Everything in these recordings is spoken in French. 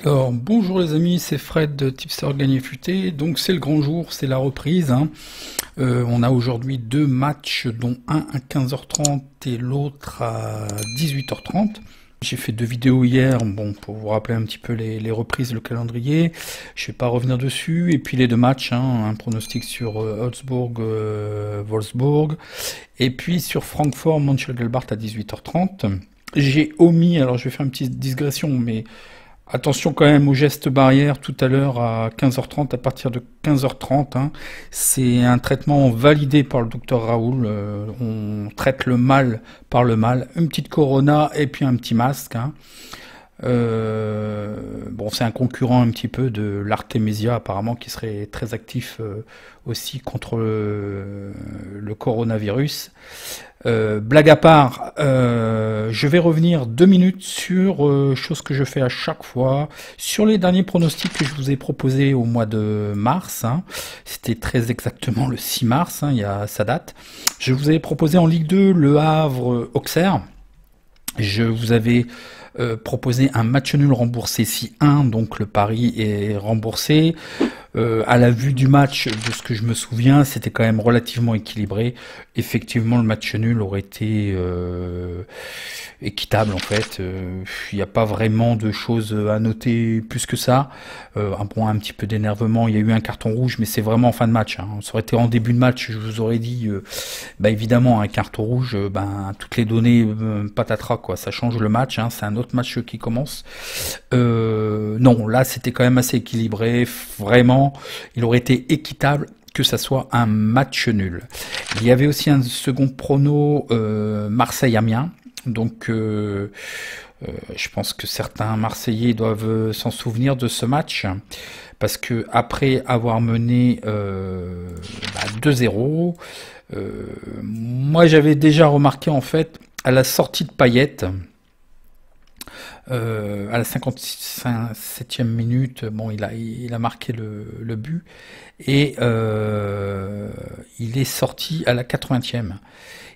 Alors, bonjour les amis, c'est Fred de Tipster Gagné Futé. Donc c'est le grand jour, c'est la reprise, hein. On a aujourd'hui deux matchs, dont un à 15h30 et l'autre à 18h30. J'ai fait deux vidéos hier, bon, pour vous rappeler un petit peu les reprises, le calendrier. Je vais pas revenir dessus. Et puis les deux matchs, hein, un pronostic sur Augsbourg, Wolfsburg, et puis sur Francfort, Mönchengladbach à 18h30. J'ai omis, alors je vais faire une petite digression, mais attention quand même aux gestes barrières tout à l'heure à 15h30, à partir de 15h30, hein. C'est un traitement validé par le docteur Raoul. On traite le mal par le mal. Une petite corona et puis un petit masque, hein. Bon, c'est un concurrent un petit peu de l'Artemisia apparemment qui serait très actif aussi contre le coronavirus. Blague à part, je vais revenir 2 minutes sur chose que je fais à chaque fois, sur les derniers pronostics que je vous ai proposés au mois de mars, hein. C'était très exactement le 6 mars, hein, il y a sa date. Je vous avais proposé en Ligue 2 Le Havre Auxerre. Je vous avais proposé un match nul remboursé 6-1, donc le pari est remboursé. À la vue du match, de ce que je me souviens, c'était quand même relativement équilibré. Effectivement, le match nul aurait été équitable en fait. Il n'y a pas vraiment de choses à noter plus que ça. Un petit peu d'énervement. Il y a eu un carton rouge, mais c'est vraiment en fin de match, hein. Ça aurait été en début de match, je vous aurais dit, évidemment, un carton rouge, toutes les données, patatras quoi. Ça change le match, hein. C'est un autre match qui commence. Non, là, c'était quand même assez équilibré, vraiment. Il aurait été équitable que ça soit un match nul. Il y avait aussi un second prono, Marseille-Amiens. Donc, je pense que certains Marseillais doivent s'en souvenir de ce match, parce que après avoir mené 2-0, moi j'avais déjà remarqué en fait à la sortie de Payet, à la 57e minute, bon, il a marqué le but, et il est sorti à la 80e.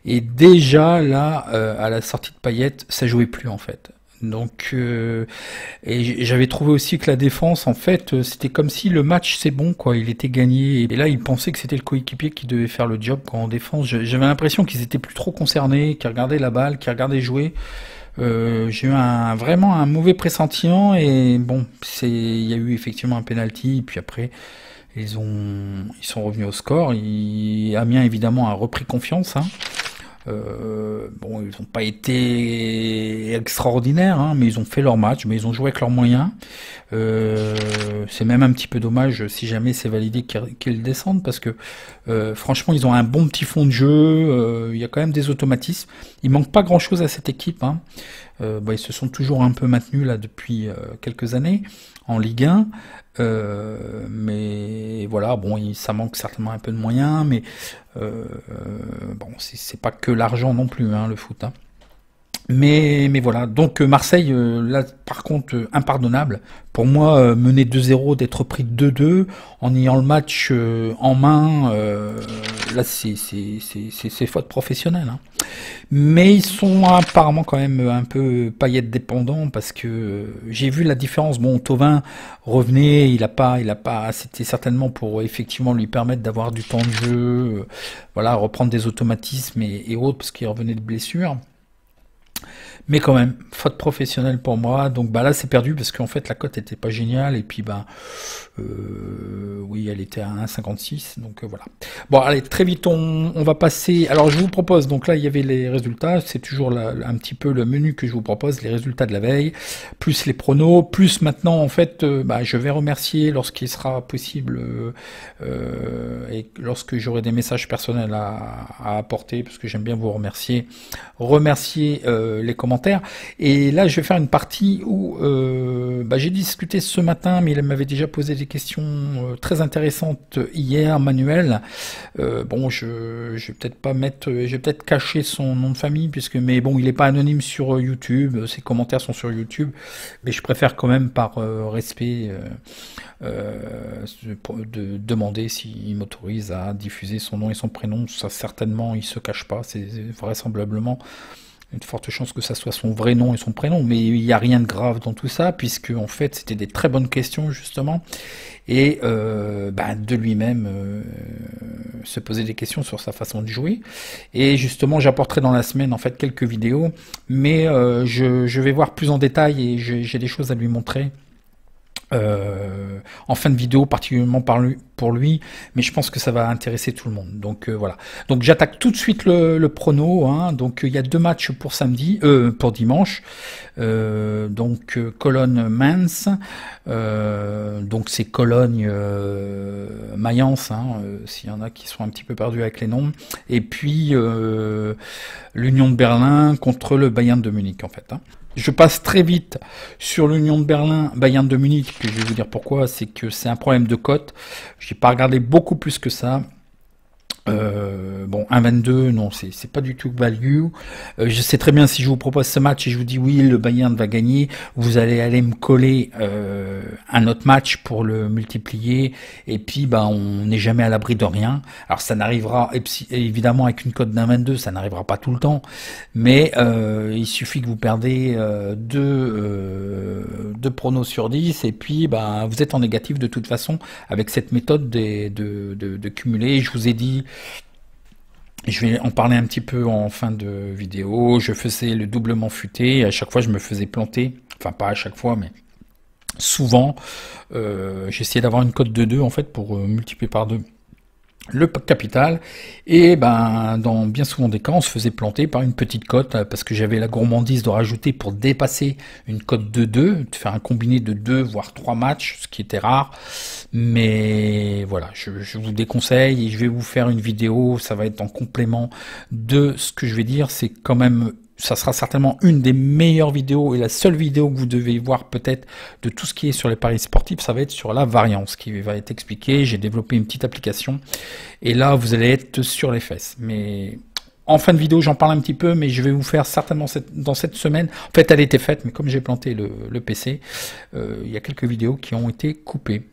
Et déjà là, à la sortie de Payet, ça jouait plus en fait. Donc, et j'avais trouvé aussi que la défense, en fait, c'était comme si le match c'est bon quoi, il était gagné. Et là, ils pensaient que c'était le coéquipier qui devait faire le job quand en défense. J'avais l'impression qu'ils étaient plus trop concernés, qu'ils regardaient la balle, qu'ils regardaient jouer. J'ai eu vraiment un mauvais pressentiment, et bon, il y a eu effectivement un penalty, et puis après ils sont revenus au score. Amiens évidemment a repris confiance, hein. Bon, ils n'ont pas été extraordinaires, hein, mais ils ont fait leur match, mais ils ont joué avec leurs moyens. C'est même un petit peu dommage si jamais c'est validé qu'ils descendent, parce que franchement, ils ont un bon petit fond de jeu. Il y a quand même des automatismes. Il manque pas grand-chose à cette équipe, hein. Ils se sont toujours un peu maintenus là depuis quelques années en Ligue 1. Mais voilà, bon, ça manque certainement un peu de moyens, mais bon, c'est pas que l'argent non plus, hein, le foot, hein. Mais voilà, donc Marseille, là par contre, impardonnable. Pour moi, mener 2-0, d'être pris 2-2, en ayant le match en main, là c'est faute professionnelle, hein. Mais ils sont apparemment quand même un peu paillettes dépendants, parce que j'ai vu la différence. Bon, Thauvin revenait, il a pas, c'était certainement pour effectivement lui permettre d'avoir du temps de jeu, voilà, reprendre des automatismes et autres, parce qu'il revenait de blessure. Mais quand même, faute professionnelle pour moi. Donc là c'est perdu, parce qu'en fait la cote était pas géniale, et puis oui, elle était à 1,56, donc voilà. Bon, allez, très vite on va passer. Alors je vous propose, donc là il y avait les résultats, c'est toujours un petit peu le menu que je vous propose, les résultats de la veille, plus les pronos, plus maintenant en fait, je vais remercier lorsqu'il sera possible, et lorsque j'aurai des messages personnels à apporter, parce que j'aime bien vous remercier les commentaires. Et là, je vais faire une partie où j'ai discuté ce matin, mais il m'avait déjà posé des questions très intéressantes hier, Manuel. Bon, je vais peut-être pas mettre, je vais peut-être cacher son nom de famille, mais bon, il n'est pas anonyme sur YouTube, ses commentaires sont sur YouTube, mais je préfère quand même par respect de demander s'il m'autorise à diffuser son nom et son prénom. Ça, certainement, il se cache pas, c'est vraisemblablement Il y a de fortes chances que ça soit son vrai nom et son prénom, mais il n'y a rien de grave dans tout ça, puisque en fait c'était des très bonnes questions justement, et de lui-même se poser des questions sur sa façon de jouer. Et justement j'apporterai dans la semaine en fait quelques vidéos, mais je vais voir plus en détail et j'ai des choses à lui montrer. En fin de vidéo, particulièrement pour lui, mais je pense que ça va intéresser tout le monde. Donc voilà. Donc j'attaque tout de suite le prono. Hein. Donc il y a 2 matchs pour samedi, pour dimanche. Cologne-Mainz. Donc c'est Cologne Mayence, hein, s'il y en a qui sont un petit peu perdus avec les noms. Et puis l'Union de Berlin contre le Bayern de Munich en fait. Hein. Je passe très vite sur l'Union de Berlin, Bayern de Munich, que je vais vous dire pourquoi, c'est que c'est un problème de cote. J'ai pas regardé beaucoup plus que ça. 1,22, non, c'est pas du tout value. Je sais très bien si je vous propose ce match et je vous dis oui, le Bayern va gagner, vous allez aller me coller un autre match pour le multiplier et puis on n'est jamais à l'abri de rien. Alors ça n'arrivera évidemment avec une cote d'1,22, ça n'arrivera pas tout le temps, mais il suffit que vous perdez deux pronos sur 10 et puis vous êtes en négatif de toute façon avec cette méthode de cumuler. Je vous ai dit, je vais en parler un petit peu en fin de vidéo. Je faisais le doublement futé. À chaque fois, je me faisais planter. Enfin, pas à chaque fois, mais souvent. J'essayais d'avoir une cote de 2 en fait pour multiplier par 2 le capital. Et dans bien souvent des cas, on se faisait planter par une petite cote parce que j'avais la gourmandise de rajouter pour dépasser une cote de 2, de faire un combiné de 2 voire 3 matchs, ce qui était rare. Mais voilà, je vous déconseille et je vais vous faire une vidéo, ça va être en complément de ce que je vais dire. C'est quand même, ça sera certainement une des meilleures vidéos et la seule vidéo que vous devez voir peut-être de tout ce qui est sur les paris sportifs, ça va être sur la variance qui va être expliquée. J'ai développé une petite application et là vous allez être sur les fesses. Mais en fin de vidéo j'en parle un petit peu, mais je vais vous faire certainement dans cette semaine, en fait elle était faite, mais comme j'ai planté le PC, il y a quelques vidéos qui ont été coupées.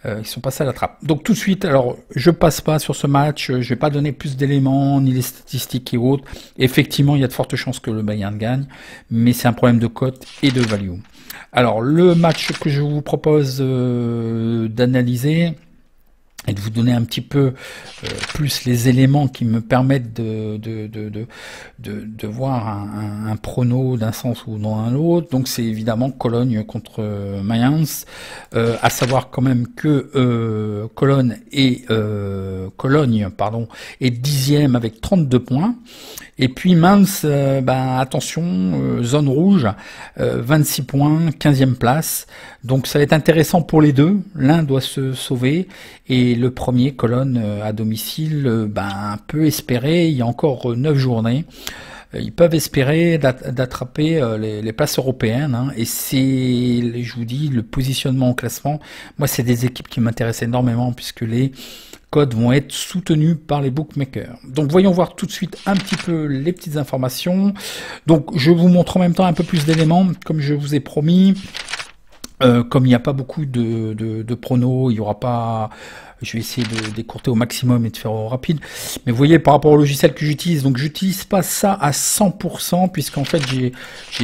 Ils sont passés à la trappe. Donc tout de suite, alors je passe pas sur ce match, je vais pas donner plus d'éléments, ni les statistiques et autres. Effectivement, il y a de fortes chances que le Bayern gagne, mais c'est un problème de cote et de value. Alors le match que je vous propose d'analyser et de vous donner un petit peu plus les éléments qui me permettent de voir un prono d'un sens ou dans un autre. Donc c'est évidemment Cologne contre Mayence, à savoir quand même que Cologne est 10e avec 32 points. Et puis Mainz, attention, zone rouge, 26 points, 15e place. Donc ça va être intéressant pour les deux. L'un doit se sauver et le premier, Cologne, à domicile, peut espérer, il y a encore 9 journées, ils peuvent espérer d'attraper les places européennes. Hein, et c'est, je vous dis, le positionnement au classement, moi c'est des équipes qui m'intéressent énormément puisque les codes vont être soutenus par les bookmakers. Donc voyons voir tout de suite un petit peu les petites informations. Donc je vous montre en même temps un peu plus d'éléments, comme je vous ai promis. Comme il n'y a pas beaucoup de pronos, il y aura pas. Je vais essayer de décourter au maximum et de faire au rapide. Mais vous voyez, par rapport au logiciel que j'utilise, donc j'utilise pas ça à 100%, puisqu'en fait j'ai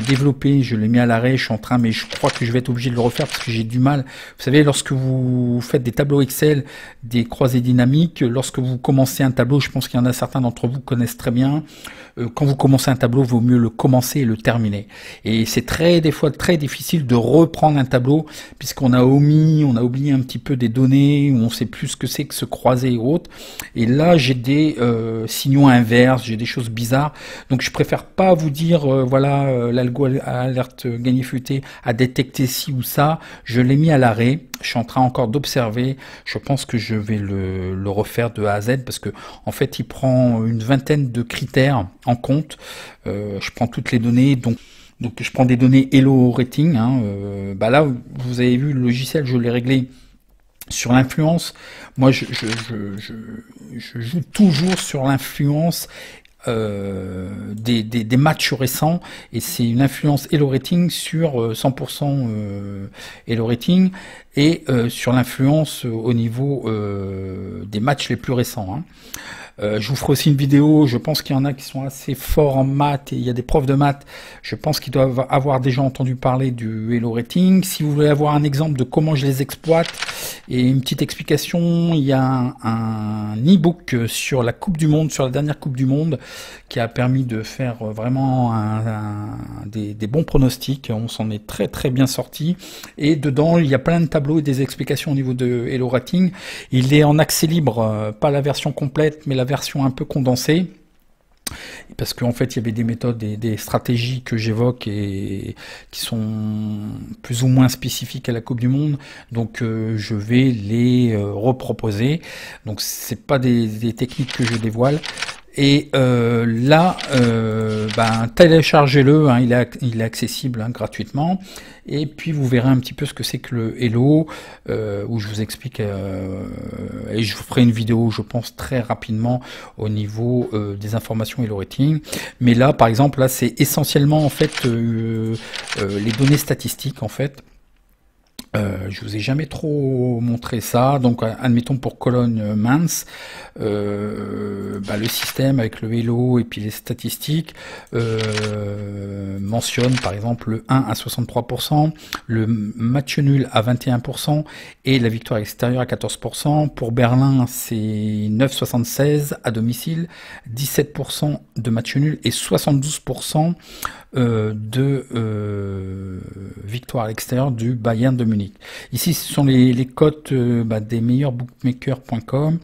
développé, je l'ai mis à l'arrêt, je suis en train, mais je crois que je vais être obligé de le refaire parce que j'ai du mal. Vous savez, lorsque vous faites des tableaux Excel, des croisées dynamiques, lorsque vous commencez un tableau, je pense qu'il y en a certains d'entre vous connaissent très bien. Quand vous commencez un tableau, il vaut mieux le commencer et le terminer. Et c'est des fois très difficile de reprendre un tableau, puisqu'on a oublié un petit peu des données, où on sait plus ce que c'est que se croiser et autres. Et là, j'ai des signaux inverses, j'ai des choses bizarres. Donc, je préfère pas vous dire, l'algo alerte gagné futé a détecté ci ou ça. Je l'ai mis à l'arrêt. Je suis en train encore d'observer. Je pense que je vais le refaire de A à Z parce que en fait, il prend une vingtaine de critères en compte. Je prends toutes les données, donc je prends des données Hello Rating. Hein, là, vous avez vu le logiciel, je l'ai réglé sur l'influence. Moi, je joue toujours sur l'influence des matchs récents, et c'est une influence Hello Rating sur 100% Hello Rating et sur l'influence au niveau des matchs les plus récents. Hein. Je vous ferai aussi une vidéo, je pense qu'il y en a qui sont assez forts en maths, et il y a des profs de maths, je pense qu'ils doivent avoir déjà entendu parler du Hello Rating. Si vous voulez avoir un exemple de comment je les exploite, et une petite explication, il y a un e-book sur la Coupe du Monde, sur la dernière Coupe du Monde, qui a permis de faire vraiment des bons pronostics. On s'en est très très bien sorti. Et dedans, il y a plein de tableaux et des explications au niveau de Hello Rating. Il est en accès libre, pas la version complète, mais la version un peu condensée. Parce qu'en fait, il y avait des méthodes et des stratégies que j'évoque et qui sont plus ou moins spécifiques à la Coupe du Monde. Donc, je vais les reproposer. Donc, c'est pas des techniques que je dévoile. Et là, téléchargez-le, hein, il est accessible gratuitement. Et puis vous verrez un petit peu ce que c'est que le Hello, où je vous explique, et je vous ferai une vidéo, je pense, très rapidement au niveau des informations Hello Rating. Mais là, par exemple, là, c'est essentiellement en fait les données statistiques en fait. Je vous ai jamais trop montré ça, donc admettons pour colonne mince, le système avec le Hello et puis les statistiques mentionne par exemple le 1 à 63%, le match nul à 21% et la victoire extérieure à 14%. Pour Berlin, c'est 9,76 à domicile, 17% de match nul et 72% de victoire à l'extérieur du Bayern de Munich. Ici, ce sont les cotes des meilleurs bookmakers.com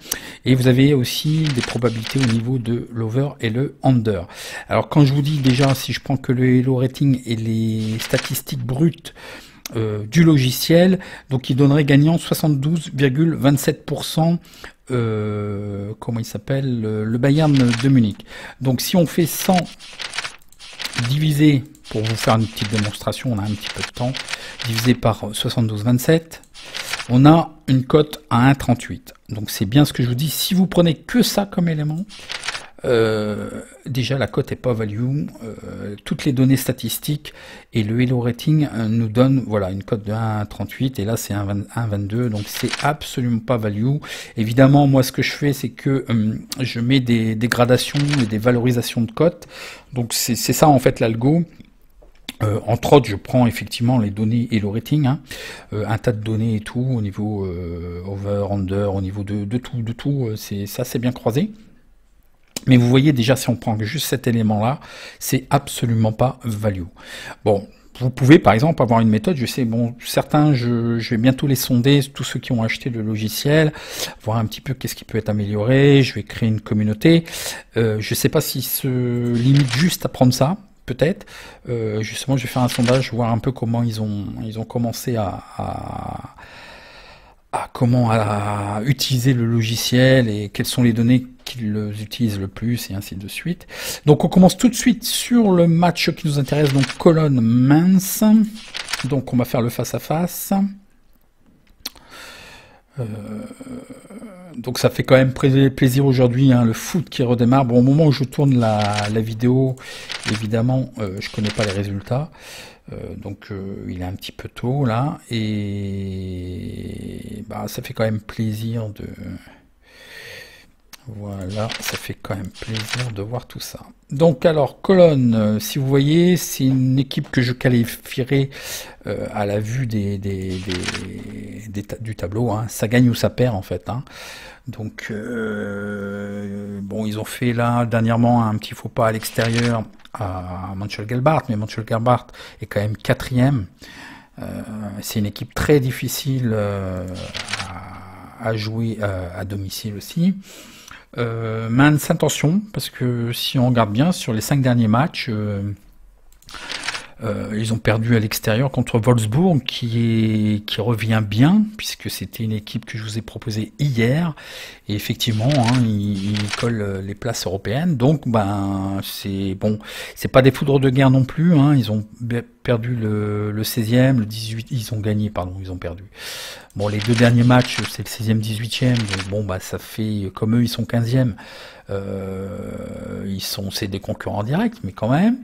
et vous avez aussi des probabilités au niveau de l'over et le under. Alors quand je vous dis déjà, si je prends que le Hello Rating et les statistiques brutes du logiciel, donc il donnerait gagnant 72,27%. Comment il s'appelle, le Bayern de Munich. Donc si on fait 100 divisé, pour vous faire une petite démonstration, on a un petit peu de temps, divisé par 72,27, on a une cote à 1,38. Donc c'est bien ce que je vous dis, si vous prenez que ça comme élément, déjà la cote est pas value, toutes les données statistiques et le Hello Rating nous donne voilà une cote de 1,38 et là c'est 1,22, donc c'est absolument pas value. Évidemment moi ce que je fais c'est que je mets des gradations et des valorisations de cotes, donc c'est ça en fait l'algo. Entre autres, je prends effectivement les données Hello Rating, un tas de données et tout au niveau over, under, au niveau de tout, c'est bien croisé. Mais vous voyez déjà, si on prend juste cet élément-là, c'est absolument pas value. Bon, vous pouvez par exemple avoir une méthode, je sais, bon, certains, je vais bientôt les sonder, tous ceux qui ont acheté le logiciel, voir un petit peu qu'est-ce qui peut être amélioré, je vais créer une communauté. Je sais pas s'ils se limitent juste à prendre ça, peut-être. Justement, je vais faire un sondage, voir un peu comment ils ont commencé à utiliser le logiciel et quelles sont les données qu'ils utilisent le plus et ainsi de suite. Donc on commence tout de suite sur le match qui nous intéresse, donc colonne mince. Donc on va faire le face-à-face. Donc ça fait quand même plaisir aujourd'hui, le foot qui redémarre. Bon, au moment où je tourne la vidéo, évidemment, je connais pas les résultats. Donc il est un petit peu tôt là et ça fait quand même plaisir de ça fait quand même plaisir de voir tout ça. Donc alors colonne, si vous voyez, c'est une équipe que je qualifierais à la vue du tableau, ça gagne ou ça perd en fait. Donc bon, ils ont fait là dernièrement un petit faux pas à l'extérieur à Mönchengladbach, mais Mönchengladbach est quand même 4e. C'est une équipe très difficile à jouer à domicile aussi. Maintes attention, parce que si on regarde bien sur les 5 derniers matchs, ils ont perdu à l'extérieur contre Wolfsburg, qui revient bien, puisque c'était une équipe que je vous ai proposée hier, et effectivement, ils collent les places européennes, donc c'est bon, c'est pas des foudres de guerre non plus, ils ont perdu le 16e, le 18, ils ont gagné, pardon, ils ont perdu. Bon, les 2 derniers matchs, c'est le 16e, 18e, donc bon, ça fait, comme eux, ils sont 15e, c'est des concurrents directs, mais quand même.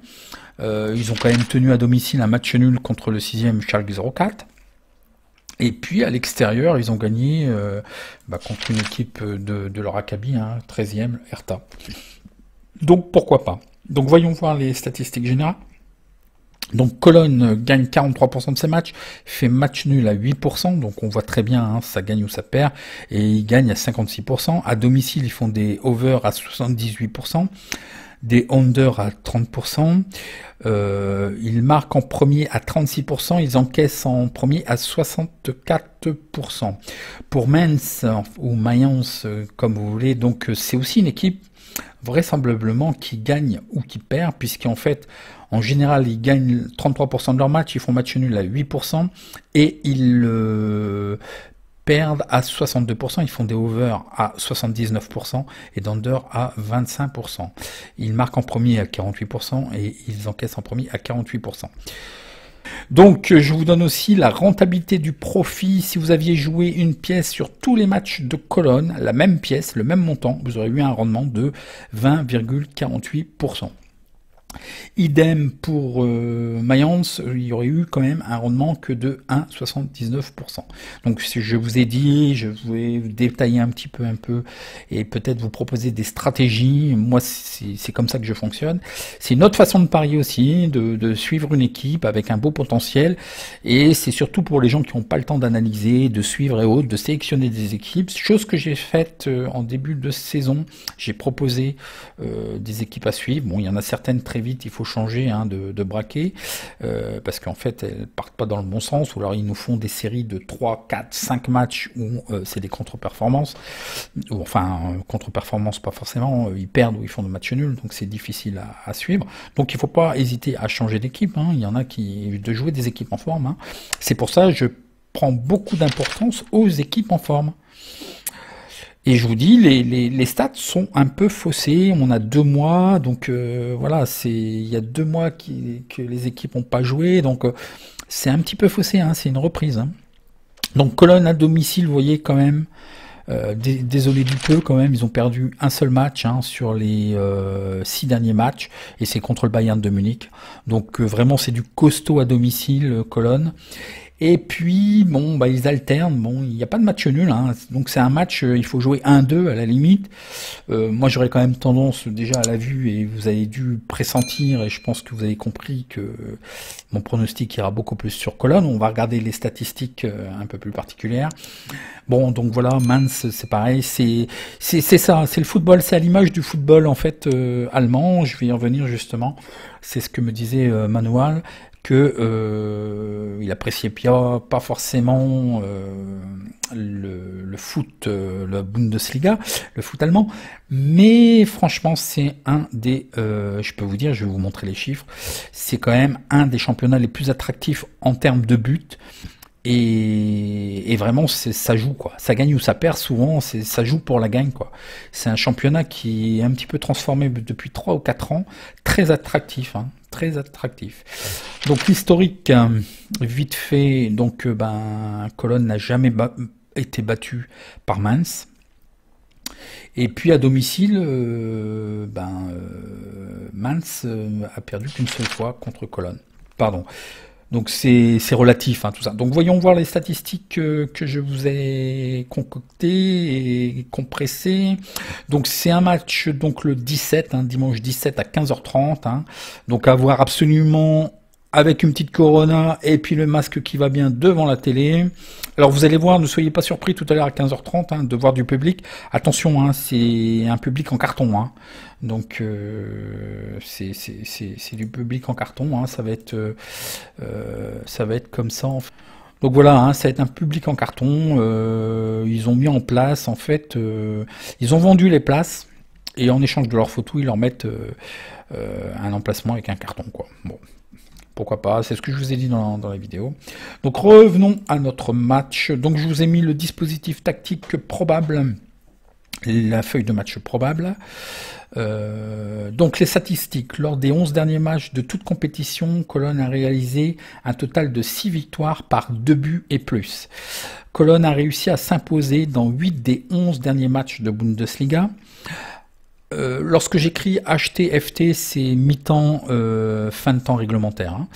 Ils ont quand même tenu à domicile un match nul contre le 6e Schalke 04. Et puis à l'extérieur, ils ont gagné contre une équipe de leur acabit, hein, 13e, Hertha. Donc pourquoi pas. Donc voyons voir les statistiques générales. Donc Cologne gagne 43% de ses matchs, fait match nul à 8%, donc on voit très bien, hein, ça gagne ou ça perd, et ils gagnent à 56%. À domicile, ils font des over à 78%, des under à 30%, ils marquent en premier à 36%, ils encaissent en premier à 64%. Pour Mainz, ou Mayence, comme vous voulez, donc c'est aussi une équipe vraisemblablement qui gagne ou qui perd, puisqu'en fait, en général, ils gagnent 33% de leur match, ils font match nul à 8%, et ils perdent à 62%, ils font des over à 79% et d'under à 25%. Ils marquent en premier à 48% et ils encaissent en premier à 48%. Donc je vous donne aussi la rentabilité du profit. Si vous aviez joué une pièce sur tous les matchs de Cologne, la même pièce, le même montant, vous aurez eu un rendement de 20,48%. Idem pour Mayence, il y aurait eu quand même un rendement que de 1,79%. Donc je vous ai dit, je vais détailler un peu et peut-être vous proposer des stratégies. Moi c'est comme ça que je fonctionne. C'est une autre façon de parier aussi, de suivre une équipe avec un beau potentiel, et c'est surtout pour les gens qui n'ont pas le temps d'analyser, de suivre et autres, de sélectionner des équipes, chose que j'ai faite en début de saison. J'ai proposé des équipes à suivre. Bon, il y en a certaines très vite, il faut changer de braquet, parce qu'en fait elles partent pas dans le bon sens, ou alors ils nous font des séries de 3, 4, 5 matchs où c'est des contre-performances, ou enfin contre-performances pas forcément, ils perdent ou ils font des matchs nuls, donc c'est difficile à suivre. Donc il faut pas hésiter à changer d'équipe, hein. Il y en a de jouer des équipes en forme, hein. C'est pour ça que je prends beaucoup d'importance aux équipes en forme. Et je vous dis, les stats sont un peu faussées. On a 2 mois, donc voilà, il y a 2 mois que les équipes n'ont pas joué, donc c'est un petit peu faussé, hein, c'est une reprise, hein. Donc Cologne à domicile, vous voyez quand même, désolé du peu quand même, ils ont perdu un seul match, hein, sur les 6 derniers matchs, et c'est contre le Bayern de Munich. Donc vraiment c'est du costaud à domicile, Cologne. Et puis, bon, bah, ils alternent. Bon, il n'y a pas de match nul, hein. Donc c'est un match, il faut jouer 1-2 à la limite. Moi, j'aurais quand même tendance, déjà à la vue, et vous avez dû pressentir, et je pense que vous avez compris que mon pronostic ira beaucoup plus sur Cologne. On va regarder les statistiques un peu plus particulières. Bon, donc voilà, Mainz, c'est pareil. C'est ça, c'est le football, c'est à l'image du football, en fait, allemand. Je vais y revenir justement. C'est ce que me disait Manuel, que il appréciait pas forcément le foot, la Bundesliga, le foot allemand, mais franchement c'est un des, je peux vous dire, je vais vous montrer les chiffres, c'est quand même un des championnats les plus attractifs en termes de buts. Et vraiment, ça joue, quoi. Ça gagne ou ça perd, souvent, ça joue pour la gagne, quoi. C'est un championnat qui est un petit peu transformé depuis 3 ou 4 ans, très attractif, hein, très attractif. Donc l'historique, vite fait, donc Cologne n'a jamais été battu par Mainz. Et puis à domicile, Mainz a perdu qu'une seule fois contre Cologne. Pardon. Donc c'est relatif, hein, tout ça. Donc voyons voir les statistiques que je vous ai concoctées et compressées. Donc c'est un match donc le 17, hein, dimanche 17 à 15h30. Hein. Donc à voir absolument avec une petite Corona et puis le masque qui va bien devant la télé. Alors vous allez voir, ne soyez pas surpris tout à l'heure à 15h30 hein, de voir du public. Attention, hein, c'est un public en carton. Hein. Donc c'est du public en carton. Hein, ça va être comme ça. En fait. Donc voilà, hein, ça va être un public en carton. Ils ont mis en place, en fait, ils ont vendu les places et en échange de leurs photos, ils leur mettent un emplacement avec un carton, quoi. Bon. Pourquoi pas, c'est ce que je vous ai dit dans la vidéo. Donc revenons à notre match. Donc je vous ai mis le dispositif tactique probable, la feuille de match probable. Donc les statistiques. Lors des 11 derniers matchs de toute compétition, Cologne a réalisé un total de 6 victoires par 2 buts et plus. Cologne a réussi à s'imposer dans 8 des 11 derniers matchs de Bundesliga. lorsque j'écris HT, FT, c'est mi-temps, fin de temps réglementaire. Hein.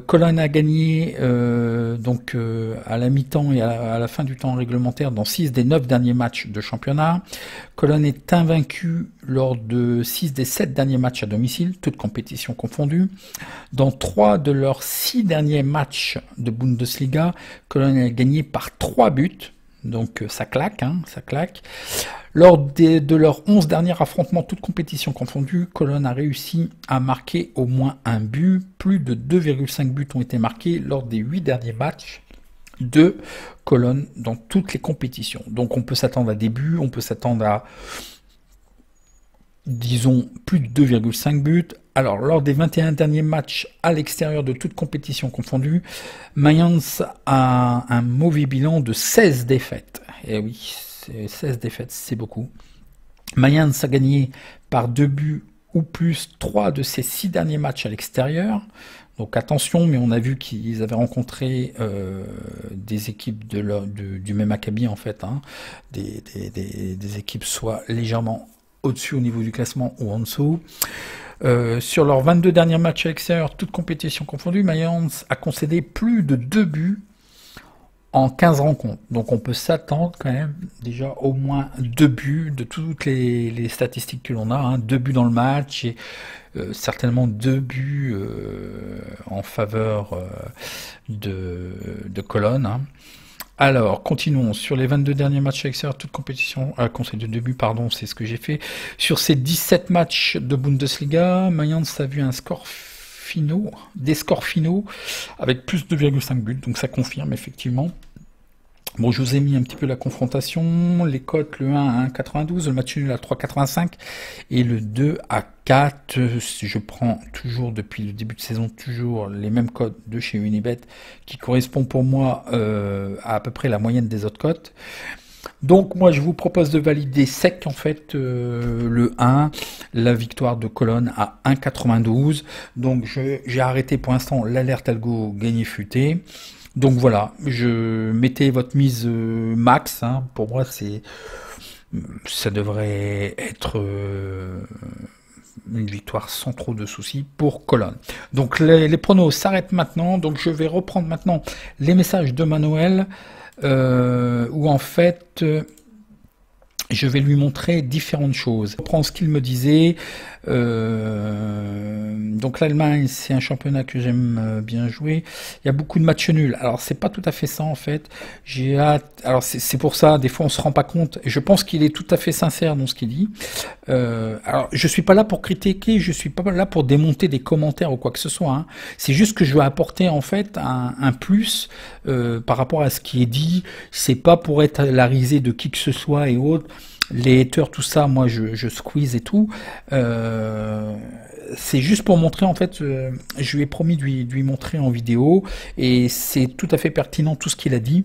Cologne a gagné à la mi-temps et à la fin du temps réglementaire dans 6 des 9 derniers matchs de championnat. Cologne est invaincu lors de 6 des 7 derniers matchs à domicile, toutes compétitions confondues. Dans 3 de leurs 6 derniers matchs de Bundesliga, Cologne a gagné par 3 buts. Donc ça claque, hein, ça claque. Lors de leurs 11 derniers affrontements, toutes compétitions confondues, Cologne a réussi à marquer au moins un but. Plus de 2,5 buts ont été marqués lors des 8 derniers matchs de Cologne dans toutes les compétitions. Donc on peut s'attendre à des buts, on peut s'attendre à, disons, plus de 2,5 buts. Alors, lors des 21 derniers matchs à l'extérieur de toute compétition confondue, Mayence a un mauvais bilan de 16 défaites. Et oui, 16 défaites, c'est beaucoup. Mayence a gagné par 2 buts ou plus 3 de ses 6 derniers matchs à l'extérieur. Donc attention, mais on a vu qu'ils avaient rencontré des équipes du même acabit en fait, hein, des équipes soit légèrement au-dessus au niveau du classement ou en dessous. Sur leurs 22 derniers matchs à l'extérieur, toutes compétitions confondues, Mayence a concédé plus de 2 buts en 15 rencontres. Donc on peut s'attendre quand même déjà au moins 2 buts de toutes les statistiques que l'on a. Hein, 2 buts dans le match et certainement 2 buts en faveur de Cologne. Hein. Alors, continuons. Sur les 22 derniers matchs à l'extérieur, toute compétition, conseil de 2 buts, pardon, c'est ce que j'ai fait. Sur ces 17 matchs de Bundesliga, Mayence a vu des scores finaux avec plus de 2,5 buts, donc ça confirme effectivement. Bon, je vous ai mis un petit peu la confrontation, les cotes, le 1 à 1,92, le match nul à 3,85 et le 2 à 4. Je prends toujours, depuis le début de saison, toujours les mêmes cotes de chez Unibet qui correspondent pour moi à peu près la moyenne des autres cotes. Donc moi je vous propose de valider sec en fait le 1, la victoire de Cologne à 1,92. Donc j'ai arrêté pour l'instant l'alerte algo gagné futé. Donc voilà, je mettais votre mise max, hein, pour moi ça devrait être une victoire sans trop de soucis pour Cologne. Donc les pronos s'arrêtent maintenant, donc je vais reprendre maintenant les messages de Manuel, où en fait je vais lui montrer différentes choses. Je prends ce qu'il me disait. Donc l'Allemagne, c'est un championnat que j'aime bien jouer. Il y a beaucoup de matchs nuls. Alors c'est pas tout à fait ça en fait. J'ai hâte. Alors c'est pour ça, des fois on se rend pas compte. Et je pense qu'il est tout à fait sincère dans ce qu'il dit. Alors je suis pas là pour critiquer, je suis pas là pour démonter des commentaires ou quoi que ce soit. Hein. C'est juste que je veux apporter en fait un plus par rapport à ce qui est dit. C'est pas pour être la risée de qui que ce soit et autres. Les haters, tout ça, moi je squeeze et tout. C'est juste pour montrer, en fait, je lui ai promis de lui montrer en vidéo, et c'est tout à fait pertinent tout ce qu'il a dit.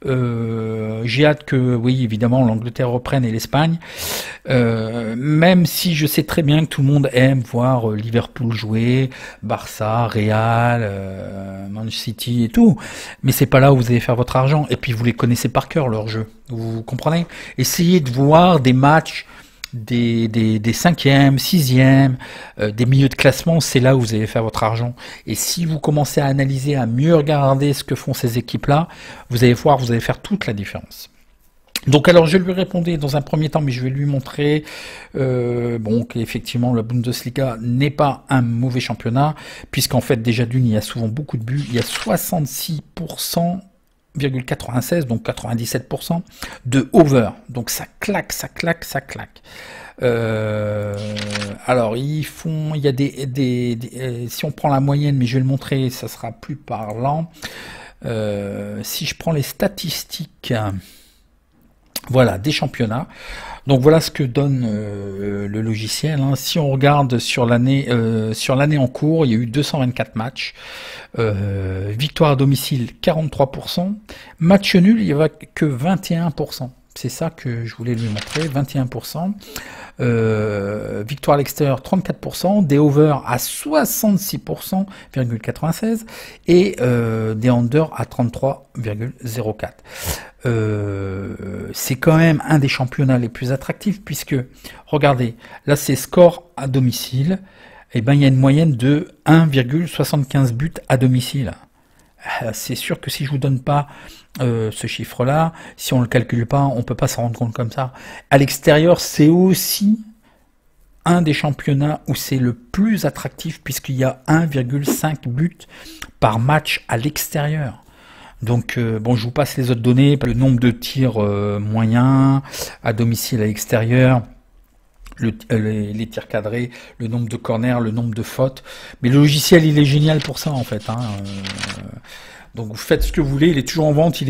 J'ai hâte que, oui, évidemment, l'Angleterre reprenne et l'Espagne, même si je sais très bien que tout le monde aime voir Liverpool jouer, Barça, Real, Man City et tout, mais c'est pas là où vous allez faire votre argent, et puis vous les connaissez par cœur, leur jeu, vous comprenez? Essayez de voir des matchs des 5e, 6e, des milieux de classement, c'est là où vous allez faire votre argent. Et si vous commencez à analyser, à mieux regarder ce que font ces équipes-là, vous allez voir, vous allez faire toute la différence. Donc alors je lui répondais dans un premier temps, mais je vais lui montrer qu'effectivement la Bundesliga n'est pas un mauvais championnat, puisqu'en fait déjà d'une, il y a souvent beaucoup de buts, il y a 66%, 96, donc 97% de over, donc ça claque, ça claque, ça claque. Alors il y a si on prend la moyenne, mais je vais le montrer, ça sera plus parlant. Si je prends les statistiques, voilà, des championnats. Donc voilà ce que donne le logiciel. Hein. Si on regarde sur l'année en cours, il y a eu 224 matchs. Victoire à domicile 43%. Match nul, il n'y avait que 21%. C'est ça que je voulais lui montrer, 21%. Victoire à l'extérieur 34%, des over à 66,96% et des under à 33,04%. c'est quand même un des championnats les plus attractifs puisque, regardez, là c'est score à domicile, et ben il y a une moyenne de 1,75 buts à domicile. C'est sûr que si je vous donne pas ce chiffre-là, si on le calcule pas, on peut pas s'en rendre compte comme ça. À l'extérieur, c'est aussi un des championnats où c'est le plus attractif puisqu'il y a 1,5 but par match à l'extérieur. Donc bon, je vous passe les autres données, le nombre de tirs moyens à domicile à l'extérieur, les tirs cadrés, le nombre de corners, le nombre de fautes. Mais le logiciel, il est génial pour ça en fait. Hein. Donc vous faites ce que vous voulez, il est toujours en vente,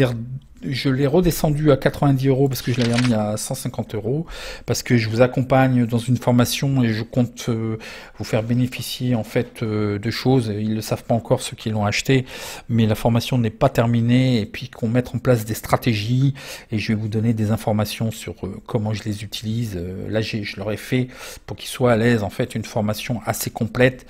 je l'ai redescendu à 90 € parce que je l'avais remis à 150 €, parce que je vous accompagne dans une formation et je compte vous faire bénéficier en fait de choses. Ils ne le savent pas encore ceux qui l'ont acheté, mais la formation n'est pas terminée et puis qu'on mette en place des stratégies et je vais vous donner des informations sur comment je les utilise. Là, je leur ai fait pour qu'ils soient à l'aise en fait une formation assez complète.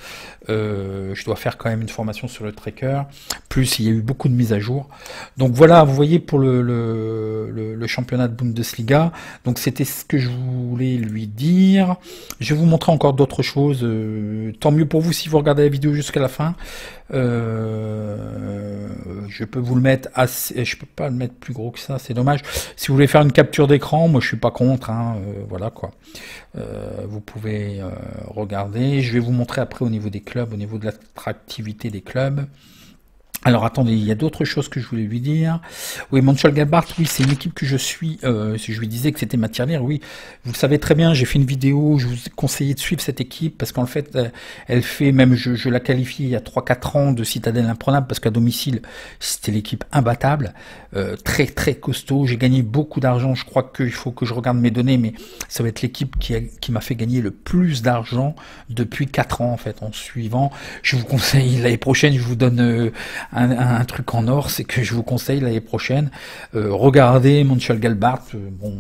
Je dois faire quand même une formation sur le tracker. Plus il y a eu beaucoup de mises à jour. Donc voilà, vous voyez pour le championnat de Bundesliga. Donc c'était ce que je voulais lui dire. Je vais vous montrer encore d'autres choses. Tant mieux pour vous si vous regardez la vidéo jusqu'à la fin. Je peux vous le mettre assez, je peux pas le mettre plus gros que ça, c'est dommage. Si vous voulez faire une capture d'écran, moi je suis pas contre, hein, voilà quoi. Vous pouvez regarder. Je vais vous montrer après au niveau des clubs, au niveau de l'attractivité des clubs. Alors attendez, il y a d'autres choses que je voulais lui dire. Oui, Mönchengladbach, oui, c'est une équipe que je suis. Si je lui disais que c'était ma tirelire, oui, vous le savez très bien. J'ai fait une vidéo, je vous ai conseillé de suivre cette équipe parce qu'en fait, elle fait même, je la qualifie il y a 3-4 ans de citadelle imprenable parce qu'à domicile, c'était l'équipe imbattable, très très costaud. J'ai gagné beaucoup d'argent. Je crois qu'il faut que je regarde mes données, mais ça va être l'équipe qui m'a fait gagner le plus d'argent depuis 4 ans en fait, en suivant. Je vous conseille l'année prochaine, je vous donne un truc en or, c'est que je vous conseille l'année prochaine, regardez Mönchengladbach. Bon,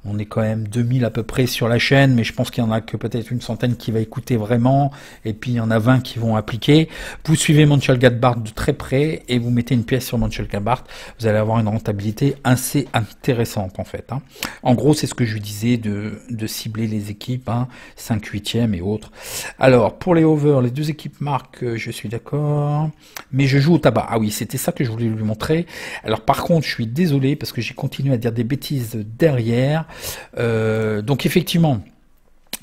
on est quand même 2000 à peu près sur la chaîne, mais je pense qu'il y en a que peut-être une centaine qui va écouter vraiment, et puis il y en a 20 qui vont appliquer. Vous suivez Mönchengladbach de très près, et vous mettez une pièce sur Mönchengladbach, vous allez avoir une rentabilité assez intéressante en fait. Hein. En gros, c'est ce que je lui disais de cibler les équipes, hein, 5/8e et autres. Alors, pour les over, les deux équipes marquent, je suis d'accord, mais je joue au tabac. Ah oui, c'était ça que je voulais lui montrer. Alors par contre, je suis désolé parce que j'ai continué à dire des bêtises derrière. Donc effectivement,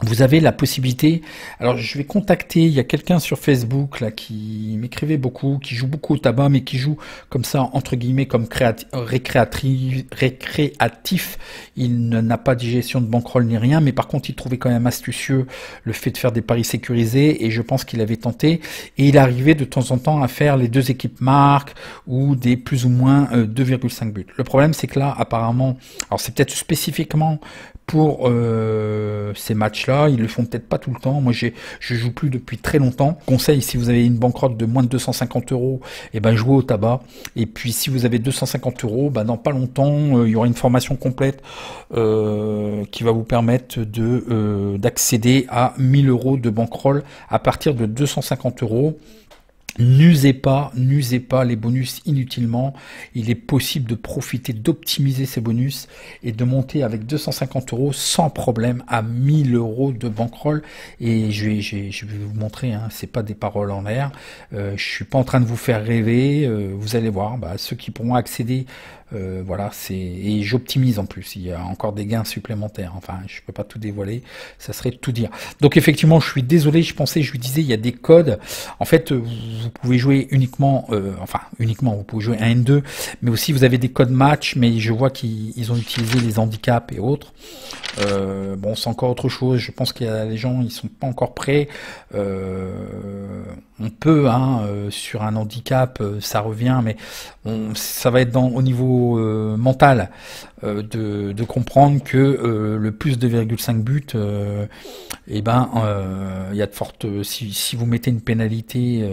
vous avez la possibilité. Alors je vais contacter, il y a quelqu'un sur Facebook là qui m'écrivait beaucoup, qui joue beaucoup au tabac, mais qui joue comme ça entre guillemets comme récréatif. Il n'a pas de gestion de bankroll ni rien, mais par contre il trouvait quand même astucieux le fait de faire des paris sécurisés et je pense qu'il avait tenté et il arrivait de temps en temps à faire les deux équipes marques ou des plus ou moins 2,5 buts. Le problème c'est que là apparemment, alors c'est peut-être spécifiquement pour ces matchs-là, ils le font peut-être pas tout le temps. Moi, je joue plus depuis très longtemps. Conseil, si vous avez une banqueroute de moins de 250 €, eh ben jouez au tabac. Et puis, si vous avez 250 €, ben dans pas longtemps, il y aura une formation complète qui va vous permettre d'accéder à 1000 € de bankroll à partir de 250 €. N'usez pas les bonus inutilement. Il est possible de profiter, d'optimiser ces bonus et de monter avec 250 € sans problème à 1000 € de bankroll. Et je vais vous montrer, hein, c'est pas des paroles en l'air. Je suis pas en train de vous faire rêver. Vous allez voir, ceux qui pourront accéder. Voilà, et j'optimise en plus. Il y a encore des gains supplémentaires. Enfin, je peux pas tout dévoiler, ça serait tout dire. Donc effectivement, je suis désolé. Je lui disais, il y a des codes. En fait, vous pouvez jouer uniquement, vous pouvez jouer 1 N2, mais aussi vous avez des codes match. Mais je vois qu'ils ont utilisé les handicaps et autres. Bon, c'est encore autre chose. Je pense qu'il y a les gens, ils sont pas encore prêts. On peut, sur un handicap, ça revient, mais ça va être au niveau mental de comprendre que le plus 2,5 buts, il y a de fortes. Si vous mettez une pénalité.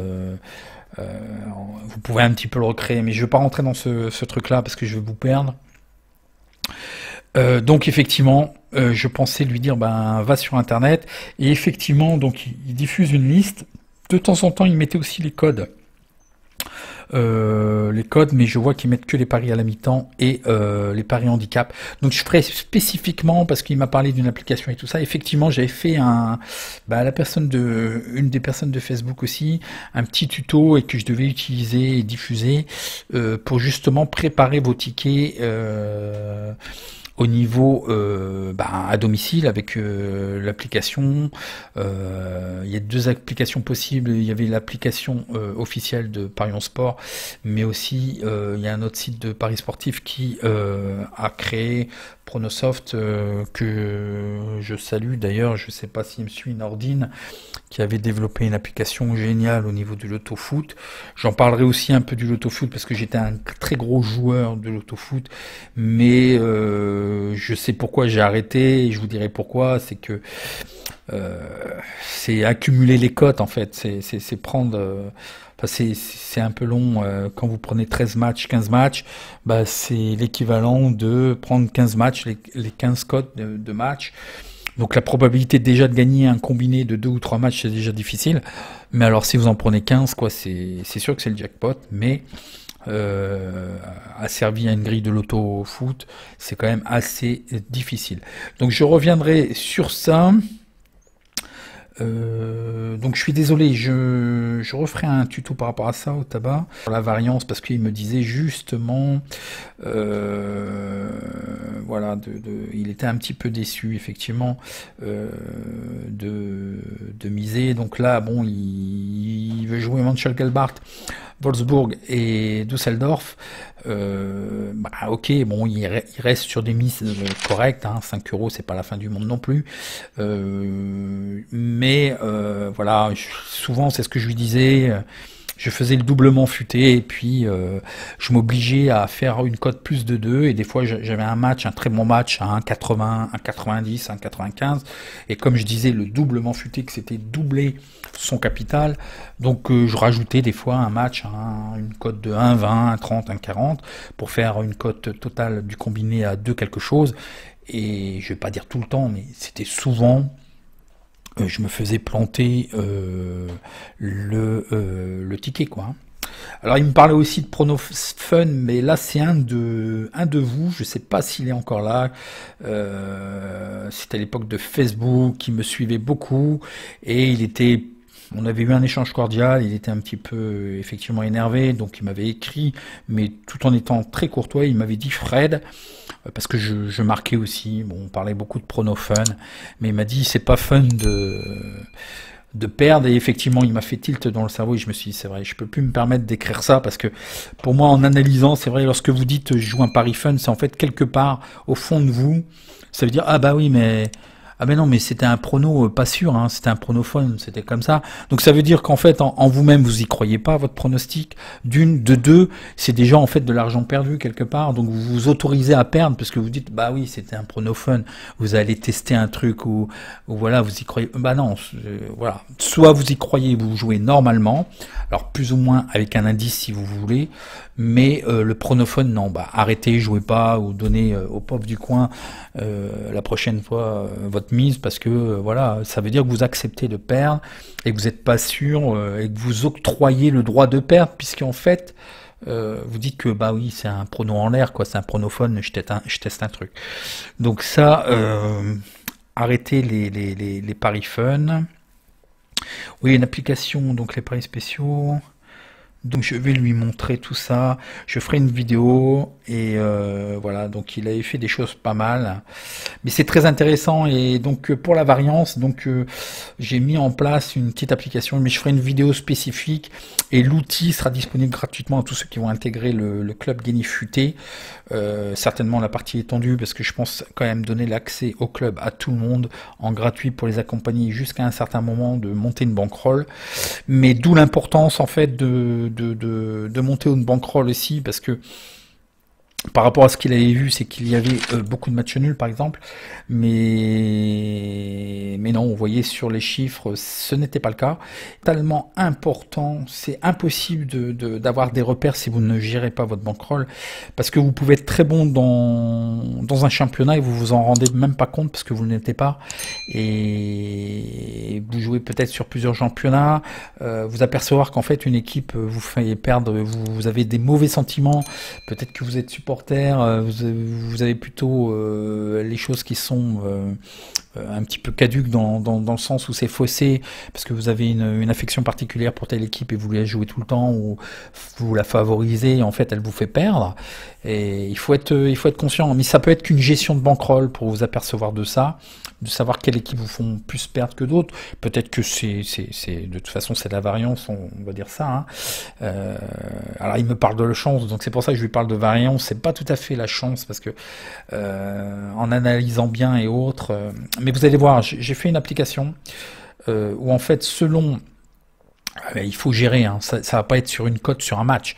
Vous pouvez un petit peu le recréer, mais je ne vais pas rentrer dans ce truc-là parce que je vais vous perdre. Donc effectivement, je pensais lui dire, va sur Internet, et effectivement, donc il diffuse une liste. De temps en temps, il mettait aussi les codes les codes, mais je vois qu'ils mettent que les paris à la mi-temps et les paris handicap. Donc je ferai spécifiquement, parce qu'il m'a parlé d'une application et tout ça, effectivement j'avais fait une des personnes de Facebook aussi, un petit tuto et que je devais utiliser et diffuser pour justement préparer vos tickets au niveau à domicile avec l'application. Il y a deux applications possibles. Il y avait l'application officielle de Parions Sport, mais aussi il y a un autre site de paris sportif qui a créé Pronosoft, que je salue d'ailleurs. Je sais pas s'il me suit, Nordine, qui avait développé une application géniale au niveau du loto-foot. J'en parlerai aussi un peu du loto-foot parce que j'étais un très gros joueur de loto-foot, mais je sais pourquoi j'ai arrêté et je vous dirai pourquoi. C'est que c'est accumuler les cotes en fait, c'est prendre c'est un peu long quand vous prenez 13 matchs, 15 matchs, c'est l'équivalent de prendre 15 matchs, les 15 cotes de matchs. Donc la probabilité déjà de gagner un combiné de 2 ou 3 matchs, c'est déjà difficile. Mais alors si vous en prenez 15, quoi, c'est sûr que c'est le jackpot, mais asservi à une grille de loto foot, c'est quand même assez difficile. Donc je reviendrai sur ça. Donc je suis désolé, je referai un tuto par rapport à ça au tabac, sur la variance, parce qu'il me disait justement, voilà, il était un petit peu déçu effectivement de miser. Donc là, bon, il veut jouer Mönchengladbach, Wolfsburg et Düsseldorf. Ok, bon, il reste sur des mises correctes, hein, 5 euros, c'est pas la fin du monde non plus. Mais voilà, souvent c'est ce que je lui disais. Je faisais le doublement futé et puis je m'obligeais à faire une cote plus de 2 et des fois j'avais un match, un très bon match à 1,80, 1,90, 1,95 et comme je disais le doublement futé que c'était doubler son capital, donc je rajoutais des fois un match à une cote de 1,20, 1,30, 1,40 pour faire une cote totale du combiné à 2 quelque chose et je vais pas dire tout le temps mais c'était souvent je me faisais planter le ticket, quoi. Alors il me parlait aussi de PronoFun, mais là c'est un de vous, je sais pas s'il est encore là. C'était à l'époque de Facebook, qui me suivait beaucoup et on avait eu un échange cordial, il était un petit peu effectivement énervé, donc il m'avait écrit, mais tout en étant très courtois, il m'avait dit Fred, parce que je marquais aussi, bon, on parlait beaucoup de PronoFun, mais il m'a dit c'est pas fun de perdre, et effectivement il m'a fait tilt dans le cerveau et je me suis dit c'est vrai, je peux plus me permettre d'écrire ça parce que pour moi en analysant, c'est vrai, lorsque vous dites je joue un pari fun, c'est en fait quelque part au fond de vous, ça veut dire ah bah oui mais non, mais c'était un prono pas sûr, hein, c'était un pronophone, c'était comme ça. Donc ça veut dire qu'en fait, en vous-même, vous y croyez pas, votre pronostic. De deux, c'est déjà en fait de l'argent perdu quelque part. Donc vous vous autorisez à perdre parce que vous dites, bah oui, c'était un pronophone. Vous allez tester un truc ou voilà, vous y croyez. Bah non, voilà. Soit vous y croyez, vous jouez normalement. Alors plus ou moins avec un indice si vous voulez. Mais le pronophone, non, arrêtez, jouez pas ou donnez aux pauvres du coin la prochaine fois votre mise parce que voilà, ça veut dire que vous acceptez de perdre et que vous n'êtes pas sûr et que vous octroyez le droit de perdre puisqu'en fait vous dites que bah oui c'est un prono en l'air quoi, c'est un pronophone, je teste un truc. Donc ça, arrêtez les paris fun. Oui, une application, donc les paris spéciaux. Donc je vais lui montrer tout ça, je ferai une vidéo et voilà, donc il avait fait des choses pas mal, mais c'est très intéressant et donc pour la variance, donc j'ai mis en place une petite application, mais je ferai une vidéo spécifique et l'outil sera disponible gratuitement à tous ceux qui vont intégrer le club Genifuté, certainement la partie étendue parce que je pense quand même donner l'accès au club à tout le monde en gratuit pour les accompagner jusqu'à un certain moment de monter une bankroll, mais d'où l'importance en fait de monter une bankroll aussi parce que par rapport à ce qu'il avait vu, c'est qu'il y avait beaucoup de matchs nuls, par exemple, mais non, vous voyez sur les chiffres, ce n'était pas le cas. Tellement important, c'est impossible d'avoir des repères si vous ne gérez pas votre bankroll, parce que vous pouvez être très bon dans un championnat et vous vous en rendez même pas compte parce que vous ne l'étiez pas, et vous jouez peut-être sur plusieurs championnats, vous apercevoir qu'en fait une équipe vous fait perdre, vous avez des mauvais sentiments, peut-être que vous êtes supporter, vous avez plutôt les choses qui sont un petit peu caduques dans le sens où c'est faussé parce que vous avez une affection particulière pour telle équipe et vous la jouez tout le temps, ou vous la favorisez et en fait elle vous fait perdre, et il faut être conscient, mais ça peut être qu'une gestion de bankroll pour vous apercevoir de ça, de savoir quelles équipes vous font plus perdre que d'autres. Peut-être que c'est de toute façon c'est de la variance, on va dire ça, hein. Alors il me parle de la chance, donc c'est pour ça que je lui parle de variance. C'est pas tout à fait la chance parce que en analysant bien et autres, mais vous allez voir, j'ai fait une application où en fait selon il faut gérer, hein, ça va pas être sur une cote sur un match.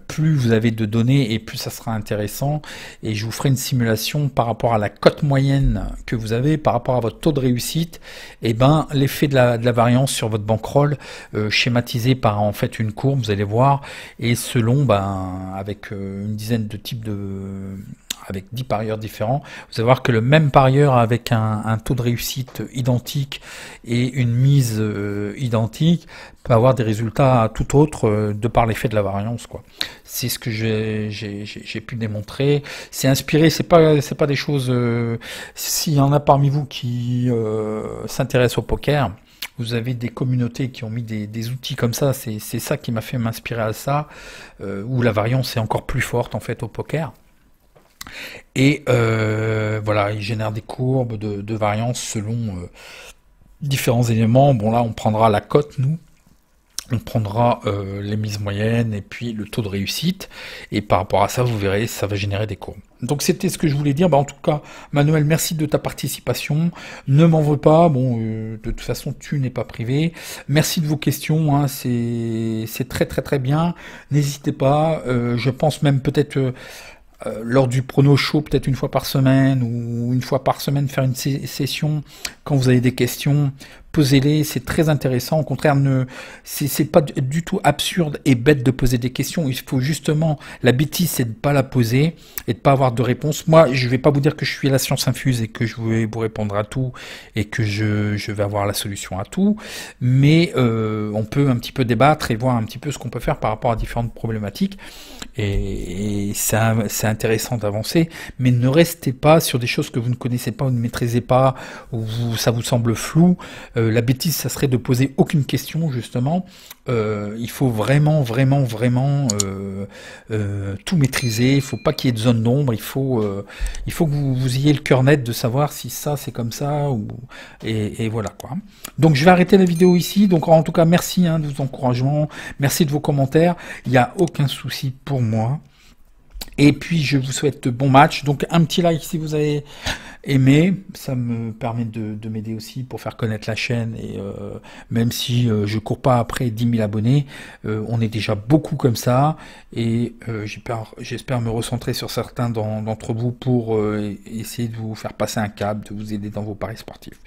Plus vous avez de données et plus ça sera intéressant, et je vous ferai une simulation par rapport à la cote moyenne que vous avez par rapport à votre taux de réussite, et ben l'effet de la variance sur votre bankroll schématisé par en fait une courbe, vous allez voir, et selon avec une dizaine de types avec 10 parieurs différents, vous allez voir que le même parieur avec un taux de réussite identique et une mise identique peut avoir des résultats tout autres de par l'effet de la variance, quoi. C'est ce que j'ai pu démontrer. C'est inspiré, c'est pas des choses. S'il y en a parmi vous qui s'intéressent au poker, vous avez des communautés qui ont mis des outils comme ça. C'est ça qui m'a fait m'inspirer à ça, où la variance est encore plus forte en fait au poker. Et voilà, il génère des courbes de variance selon différents éléments. Bon là, on prendra la cote, nous. On prendra les mises moyennes et puis le taux de réussite. Et par rapport à ça, vous verrez, ça va générer des courbes. Donc c'était ce que je voulais dire. En tout cas, Manuel, merci de ta participation. Ne m'en veux pas. Bon, de toute façon, tu n'es pas privé. Merci de vos questions, hein. C'est très très très bien. N'hésitez pas. Je pense même peut-être lors du prono show, peut-être une fois par semaine ou une fois par semaine, faire une session quand vous avez des questions. Posez-les, c'est très intéressant. Au contraire, c'est pas du tout absurde et bête de poser des questions. Il faut justement, la bêtise, c'est de pas la poser et de pas avoir de réponse. Moi, je vais pas vous dire que je suis la science infuse et que je vais vous répondre à tout et que je vais avoir la solution à tout, mais on peut un petit peu débattre et voir un petit peu ce qu'on peut faire par rapport à différentes problématiques. Et c'est intéressant d'avancer, mais ne restez pas sur des choses que vous ne connaissez pas ou ne maîtrisez pas, ou ça vous semble flou. La bêtise, ça serait de poser aucune question, justement. Il faut vraiment tout maîtriser. Il faut pas qu'il y ait de zone d'ombre. Il faut que vous ayez le cœur net de savoir si ça c'est comme ça, et voilà quoi. Donc je vais arrêter la vidéo ici. Donc en tout cas, merci de vos encouragements, merci de vos commentaires. Il n'y a aucun souci pour moi. Et puis je vous souhaite bon match. Donc un petit like si vous avez aimé, ça me permet de m'aider aussi pour faire connaître la chaîne. Et même si je cours pas après 10 000 abonnés, on est déjà beaucoup comme ça. Et j'espère me recentrer sur certains d'entre vous pour essayer de vous faire passer un cap, de vous aider dans vos paris sportifs.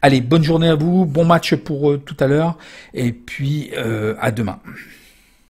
Allez, bonne journée à vous, bon match pour tout à l'heure, et puis à demain.